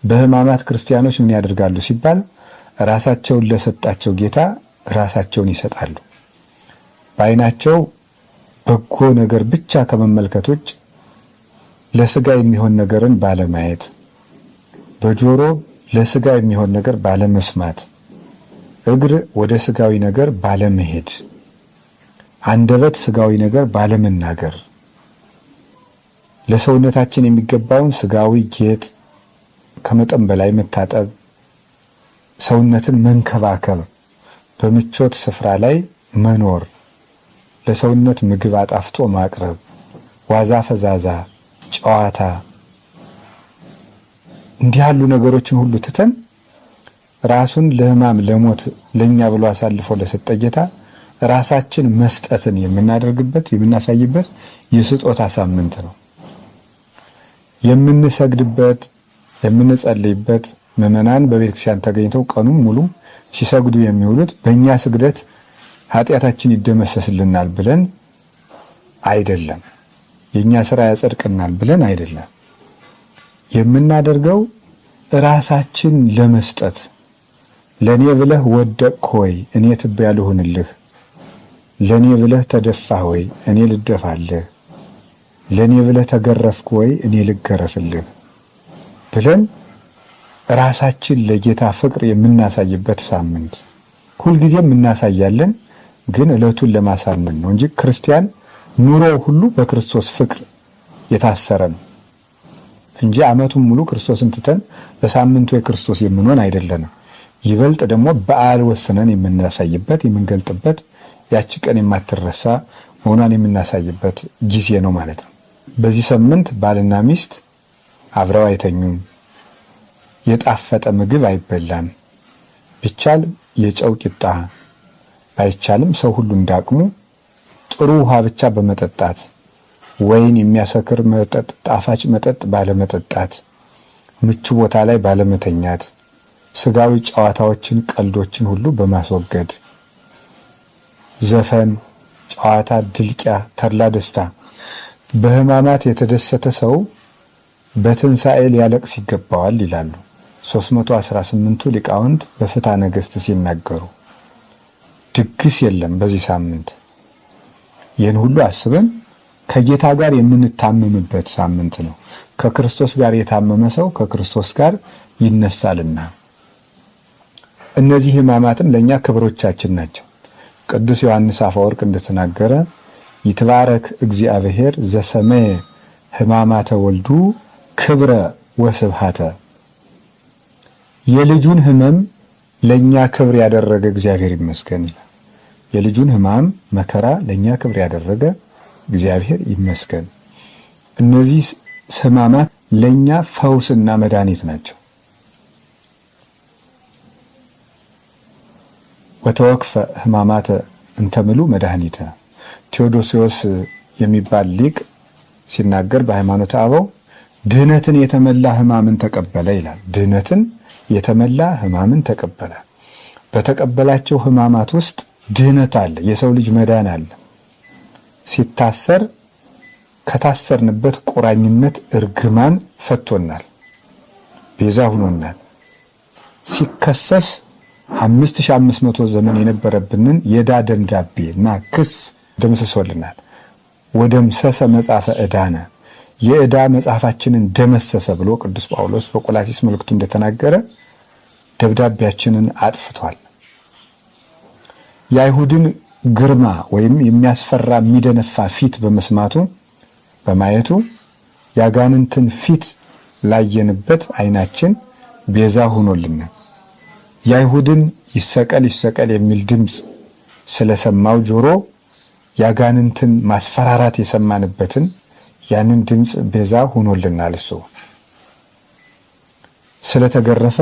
በሕማማት ክርስቲያኖች ምን ያደርጋሉ ሲባል ራሳቸውን ለሰጣቸው ጌታ ራሳቸውን ይሰጣሉ። በዓይናቸው በጎ ነገር ብቻ ከመመልከት ውጭ ለስጋ የሚሆን ነገርን ባለማየት፣ በጆሮ ለስጋ የሚሆን ነገር ባለመስማት፣ እግር ወደ ስጋዊ ነገር ባለመሄድ፣ አንደበት ስጋዊ ነገር ባለመናገር፣ ለሰውነታችን የሚገባውን ስጋዊ ጌጥ ከመጠን በላይ መታጠብ፣ ሰውነትን መንከባከብ፣ በምቾት ስፍራ ላይ መኖር፣ ለሰውነት ምግብ አጣፍጦ ማቅረብ፣ ዋዛ ፈዛዛ፣ ጨዋታ፣ እንዲህ ያሉ ነገሮችን ሁሉ ትተን ራሱን ለሕማም ለሞት ለኛ ብሎ አሳልፎ ለሰጠ ጌታ ራሳችን መስጠትን የምናደርግበት የምናሳይበት የስጦታ ሳምንት ነው። የምንሰግድበት የምንጸልይበት ምዕመናን በቤተክርስቲያን ተገኝተው ቀኑን ሙሉ ሲሰግዱ የሚውሉት በእኛ ስግደት ኃጢአታችን ይደመሰስልናል ብለን አይደለም፣ የኛ ስራ ያጸድቅናል ብለን አይደለም። የምናደርገው ራሳችን ለመስጠት ለኔ ብለህ ወደቅህ ሆይ እኔ ትቢያ ልሁንልህ፣ ለኔ ብለህ ተደፋህ ሆይ እኔ ልደፋልህ፣ ለኔ ብለህ ተገረፍክ ሆይ እኔ ልገረፍልህ ብለን ራሳችን ለጌታ ፍቅር የምናሳይበት ሳምንት። ሁልጊዜም እናሳያለን፣ ግን ዕለቱን ለማሳመን ነው እንጂ ክርስቲያን ኑሮው ሁሉ በክርስቶስ ፍቅር የታሰረ ነው እንጂ ዓመቱን ሙሉ ክርስቶስን ትተን በሳምንቱ የክርስቶስ የምንሆን አይደለንም። ይበልጥ ደግሞ በዓል ወስነን የምናሳይበት የምንገልጥበት ያቺ ቀን የማትረሳ መሆኗን የምናሳይበት ጊዜ ነው ማለት ነው። በዚህ ሳምንት ባልና ሚስት አብረው አይተኙም፣ የጣፈጠ ምግብ አይበላም፣ ቢቻል የጨው ቂጣ ባይቻልም ሰው ሁሉ እንዳቅሙ ጥሩ ውሃ ብቻ በመጠጣት ወይን የሚያሰክር መጠጥ ጣፋጭ መጠጥ ባለመጠጣት፣ ምቹ ቦታ ላይ ባለመተኛት፣ ስጋዊ ጨዋታዎችን ቀልዶችን ሁሉ በማስወገድ ዘፈን፣ ጨዋታ፣ ድልቂያ፣ ተድላ ደስታ በሕማማት የተደሰተ ሰው በትንሣኤ ሊያለቅስ ይገባዋል ይላሉ 318ቱ ሊቃውንት በፍትሐ ነገሥት ሲናገሩ። ድግስ የለም በዚህ ሳምንት። ይህን ሁሉ አስበን ከጌታ ጋር የምንታመምበት ሳምንት ነው። ከክርስቶስ ጋር የታመመ ሰው ከክርስቶስ ጋር ይነሳልና። እነዚህ ሕማማትም ለእኛ ክብሮቻችን ናቸው። ቅዱስ ዮሐንስ አፈወርቅ እንደተናገረ ይትባረክ እግዚአብሔር ዘሰመየ ሕማማተ ወልዱ ክብረ ወስብሃተ። የልጁን ሕመም ለእኛ ክብር ያደረገ እግዚአብሔር ይመስገን ይላል። የልጁን ሕማም መከራ ለእኛ ክብር ያደረገ እግዚአብሔር ይመስገን። እነዚህ ሕማማት ለእኛ ፈውስና መድኃኒት ናቸው። ወተወክፈ ሕማማተ እንተምሉ መድኃኒተ። ቴዎዶሲዎስ የሚባል ሊቅ ሲናገር በሃይማኖተ አበው ድህነትን የተመላ ሕማምን ተቀበለ ይላል። ድህነትን የተመላ ሕማምን ተቀበለ። በተቀበላቸው ሕማማት ውስጥ ድህነት አለ፣ የሰው ልጅ መዳን አለ። ሲታሰር ከታሰርንበት ቁራኝነት እርግማን ፈቶናል፣ ቤዛ ሆኖናል። ሲከሰስ 5500 ዘመን የነበረብንን የዕዳ ደብዳቤ እና ክስ ደምስሶልናል። ወደምሰሰ መጽሐፈ ዕዳነ፣ የዕዳ መጽሐፋችንን ደመሰሰ ብሎ ቅዱስ ጳውሎስ በቆላሲስ መልእክቱ እንደተናገረ ደብዳቤያችንን አጥፍቷል። የአይሁድን ግርማ ወይም የሚያስፈራ የሚደነፋ ፊት በማየቱ ያጋንንትን ፊት ላየንበት ዓይናችን ቤዛ ሆኖልናል። የአይሁድን ይሰቀል ይሰቀል የሚል ድምፅ ስለሰማው ጆሮ ያጋንንትን ማስፈራራት የሰማንበትን ያንን ድምፅ ቤዛ ሆኖልናል። እሱ ስለተገረፈ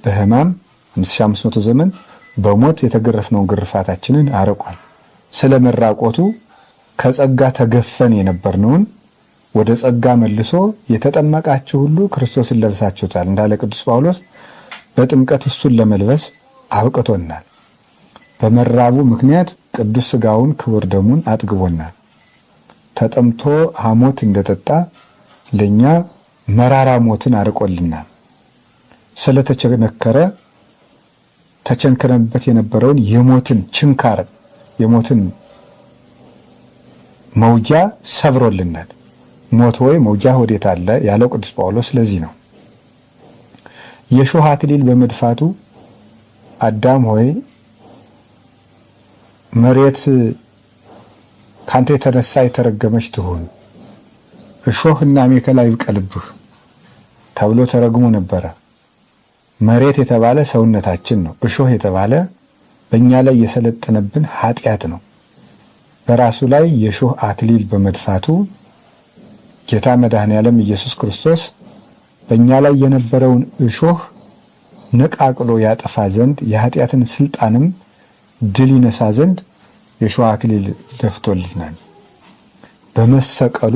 በሕማም 5500 ዘመን በሞት የተገረፍነውን ግርፋታችንን አርቋል። ስለመራቆቱ ከጸጋ ተገፈን የነበርነውን ወደ ጸጋ መልሶ የተጠመቃችሁ ሁሉ ክርስቶስን ለብሳችሁታል እንዳለ ቅዱስ ጳውሎስ በጥምቀት እሱን ለመልበስ አብቅቶናል። በመራቡ ምክንያት ቅዱስ ሥጋውን ክቡር ደሙን አጥግቦናል። ተጠምቶ ሐሞት እንደጠጣ ለኛ መራራ ሞትን አርቆልናል። ስለተቸነከረ ተቸንክረንበት የነበረውን የሞትን ችንካር የሞትን መውጃ ሰብሮልናል። ሞት ሆይ መውጃ ወዴት አለ ያለው ቅዱስ ጳውሎስ ስለዚህ ነው። የሾህ አክሊል በመድፋቱ አዳም ሆይ መሬት ካንተ የተነሳ የተረገመች ትሁን፣ እሾህና አሜከላ ይብቀልብህ ተብሎ ተረግሞ ነበረ። መሬት የተባለ ሰውነታችን ነው። እሾህ የተባለ በእኛ ላይ የሰለጠነብን ኃጢአት ነው። በራሱ ላይ የሾህ አክሊል በመድፋቱ ጌታ መድኃኔዓለም ኢየሱስ ክርስቶስ በእኛ ላይ የነበረውን እሾህ ነቃቅሎ ያጠፋ ዘንድ የኃጢአትን ስልጣንም ድል ይነሳ ዘንድ የሾህ አክሊል ደፍቶልናል። በመሰቀሉ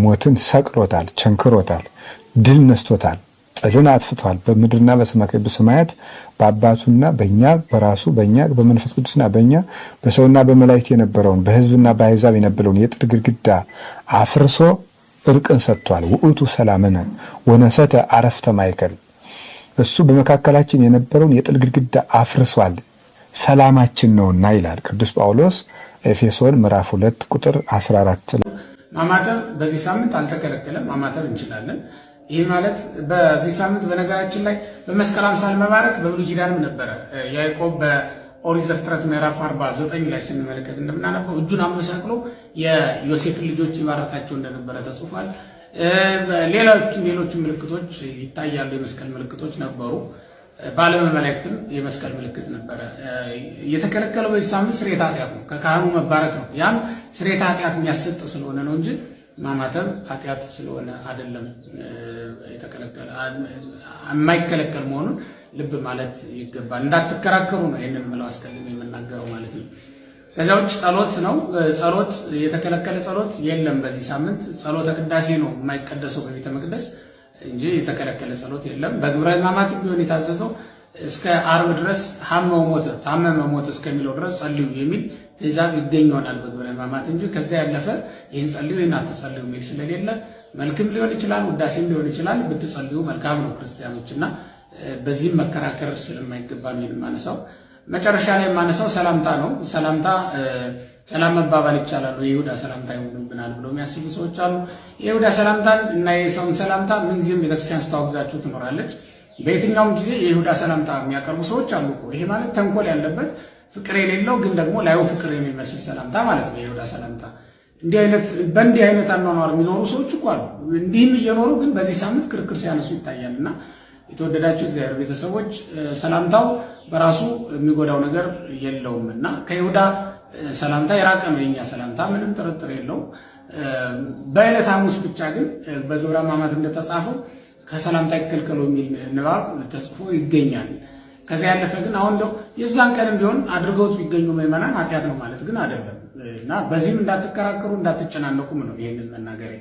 ሞትን ሰቅሎታል፣ ቸንክሮታል፣ ድል ነስቶታል፣ ጥልን አጥፍቷል። በምድርና በሰማያት በአባቱና በእኛ በራሱ በእኛ በመንፈስ ቅዱስና በእኛ በሰውና በመላእክት የነበረውን በሕዝብና በአሕዛብ የነበረውን የጥል ግድግዳ አፍርሶ እርቅን ሰጥቷል። ውእቱ ሰላምነ ወነሰተ አረፍተ ማእከል። እሱ በመካከላችን የነበረውን የጥል ግድግዳ አፍርሷል፣ ሰላማችን ነውና ይላል ቅዱስ ጳውሎስ ኤፌሶን ምዕራፍ 2 ቁጥር 14። ማማተብ በዚህ ሳምንት አልተከለከለም፣ ማማተብ እንችላለን። ይህ ማለት በዚህ ሳምንት በነገራችን ላይ በመስቀል አምሳል መባረክ በብሉይ ኪዳንም ነበረ። ያዕቆብ በኦሪት ዘፍጥረት ምዕራፍ 49 ላይ ስንመለከት እንደምናነበው እጁን አመሳቅሎ የዮሴፍን ልጆች ይባረካቸው እንደነበረ ተጽፏል። ሌሎች ምልክቶች ይታያሉ። የመስቀል ምልክቶች ነበሩ። በዓለመ መላእክትም የመስቀል ምልክት ነበረ። የተከለከለው በዚህ ሳምንት ስርየተ ኃጢአት ነው፣ ከካህኑ መባረክ ነው። ያም ስርየተ ኃጢአት የሚያሰጥ ስለሆነ ነው እንጂ ማማተብ ኃጢአት ስለሆነ አይደለም። የማይከለከል መሆኑን ልብ ማለት ይገባል። እንዳትከራከሩ ነው ይህንን ምለው አስቀድሜ የምናገረው ማለት ነው። ከዚያ ውጭ ጸሎት ነው። ጸሎት የተከለከለ ጸሎት የለም። በዚህ ሳምንት ጸሎተ ቅዳሴ ነው የማይቀደሰው በቤተ መቅደስ እንጂ የተከለከለ ጸሎት የለም። በግብረ ሕማማት ቢሆን የታዘዘው እስከ ዓርብ ድረስ ታመመ ሞተ እስከሚለው ድረስ ጸልዩ የሚል ትእዛዝ ይገኝ ይሆናል በግብረ ሕማማት እንጂ ከዚያ ያለፈ ይህን ጸልዩ ይህን አትጸልዩ የሚል ስለሌለ መልክም ሊሆን ይችላል፣ ውዳሴም ሊሆን ይችላል። ብትጸልዩ መልካም ነው ክርስቲያኖች እና በዚህም መከራከር ስለማይገባ ነው የማነሳው። መጨረሻ ላይ የማነሳው ሰላምታ ነው። ሰላም መባባል ይቻላል፣ የይሁዳ ሰላምታ ይሆንብናል ብለው የሚያስቡ ሰዎች አሉ። የይሁዳ ሰላምታን እና የሰውን ሰላምታ ምንጊዜም ቤተክርስቲያን ስታወግዛችሁ ትኖራለች። በየትኛውም ጊዜ የይሁዳ ሰላምታ የሚያቀርቡ ሰዎች አሉ እኮ። ይሄ ማለት ተንኮል ያለበት ፍቅር የሌለው ግን ደግሞ ላዩ ፍቅር የሚመስል ሰላምታ ማለት ነው የይሁዳ ሰላምታ። በእንዲህ አይነት አኗኗር የሚኖሩ ሰዎች እኮ አሉ። እንዲህም እየኖሩ ግን በዚህ ሳምንት ክርክር ሲያነሱ ይታያል። እና የተወደዳቸው እግዚአብሔር ቤተሰቦች ሰላምታው በራሱ የሚጎዳው ነገር የለውም እና ከይሁዳ ሰላምታ የራቀ ነው የኛ ሰላምታ፣ ምንም ጥርጥር የለውም። በዕለተ ሐሙስ ብቻ ግን በግብረ ሕማማት እንደተጻፈው ከሰላምታ ይከልከሉ የሚል ንባብ ተጽፎ ይገኛል። ከዚያ ያለፈ ግን አሁን እንደው የዛን ቀንም ቢሆን አድርገውት ቢገኙ ምዕመናን ኃጢአት ነው ማለት ግን አይደለም እና በዚህም እንዳትከራከሩ እንዳትጨናነቁም ነው ይህንን መናገሬ።